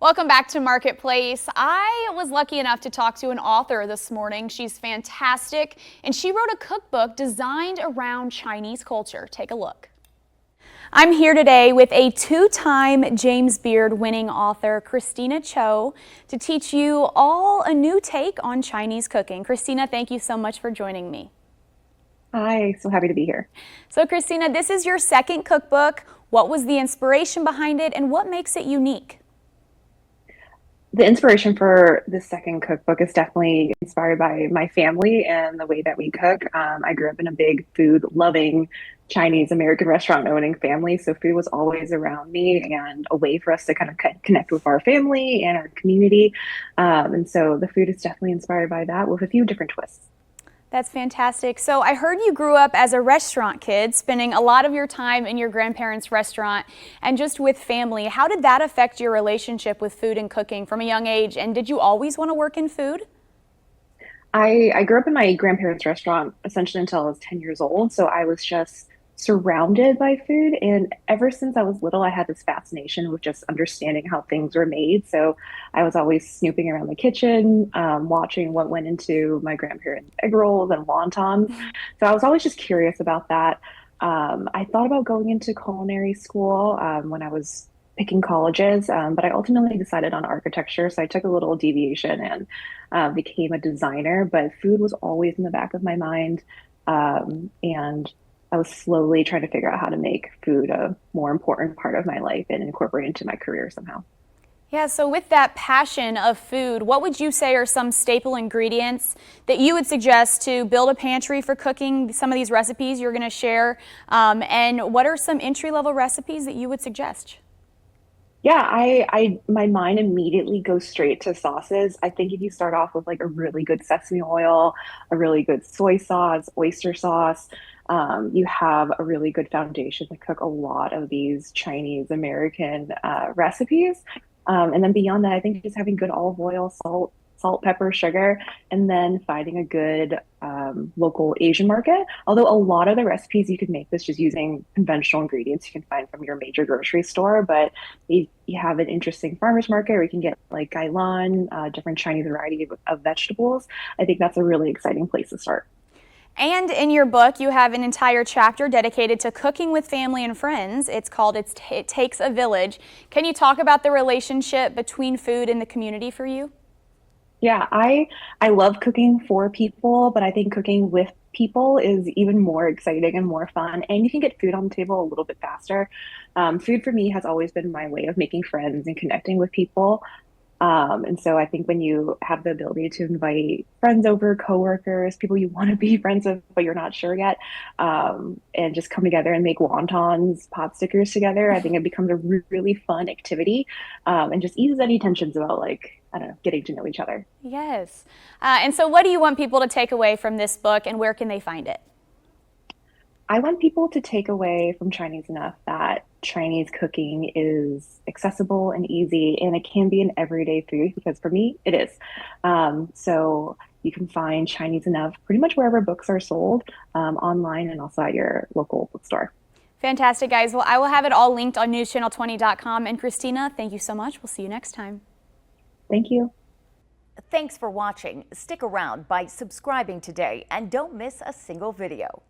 Welcome back to Marketplace. I was lucky enough to talk to an author this morning. She's fantastic, and she wrote a cookbook designed around Chinese culture. Take a look. I'm here today with a two-time James Beard winning author, Kristina Cho, to teach you all a new take on Chinese cooking. Kristina, thank you so much for joining me. Hi, so happy to be here. So Kristina, this is your second cookbook. What was the inspiration behind it, and what makes it unique? The inspiration for the second cookbook is definitely inspired by my family and the way that we cook. I grew up in a big food loving Chinese American restaurant owning family, so food was always around me and a way for us to kind of connect with our family and our community. And so the food is definitely inspired by that with a few different twists. That's fantastic. So I heard you grew up as a restaurant kid, spending a lot of your time in your grandparents' restaurant and just with family. How did that affect your relationship with food and cooking from a young age? And did you always want to work in food? I grew up in my grandparents' restaurant essentially until I was 10 years old. So I was just surrounded by food. And ever since I was little, I had this fascination with just understanding how things were made. So I was always snooping around the kitchen, watching what went into my grandparents' egg rolls and wontons. So I was always just curious about that. I thought about going into culinary school when I was picking colleges, but I ultimately decided on architecture. So I took a little deviation and became a designer, but food was always in the back of my mind. And I was slowly trying to figure out how to make food a more important part of my life and incorporate it into my career somehow. Yeah, so with that passion of food, what would you say are some staple ingredients that you would suggest to build a pantry for cooking some of these recipes you're going to share? And what are some entry-level recipes that you would suggest? Yeah, my mind immediately goes straight to sauces. I think if you start off with like a really good sesame oil, a really good soy sauce, oyster sauce, you have a really good foundation to cook a lot of these Chinese American recipes. And then beyond that, I think just having good olive oil, salt, pepper, sugar, and then finding a good local Asian market. Although a lot of the recipes you could make this just using conventional ingredients you can find from your major grocery store. But you have an interesting farmer's market where you can get like gailan, different Chinese variety of vegetables. I think that's a really exciting place to start. And in your book, you have an entire chapter dedicated to cooking with family and friends. It's called It Takes a Village. Can you talk about the relationship between food and the community for you? Yeah, I love cooking for people, but I think cooking with people is even more exciting and more fun. And you can get food on the table a little bit faster. Food for me has always been my way of making friends and connecting with people. And so I think when you have the ability to invite friends over, coworkers, people you want to be friends with, but you're not sure yet, and just come together and make wontons, pot stickers together, I think it becomes a really fun activity, and just eases any tensions about like, I don't know, getting to know each other. Yes. And so what do you want people to take away from this book, and where can they find it? I want people to take away from Chinese enough that Chinese cooking is accessible and easy, and it can be an everyday food because for me, it is. So you can find Chinese enough pretty much wherever books are sold, online and also at your local bookstore. Fantastic, guys. Well, I will have it all linked on newschannel20.com. And Kristina, thank you so much. We'll see you next time. Thank you. Thanks for watching. Stick around by subscribing today and don't miss a single video.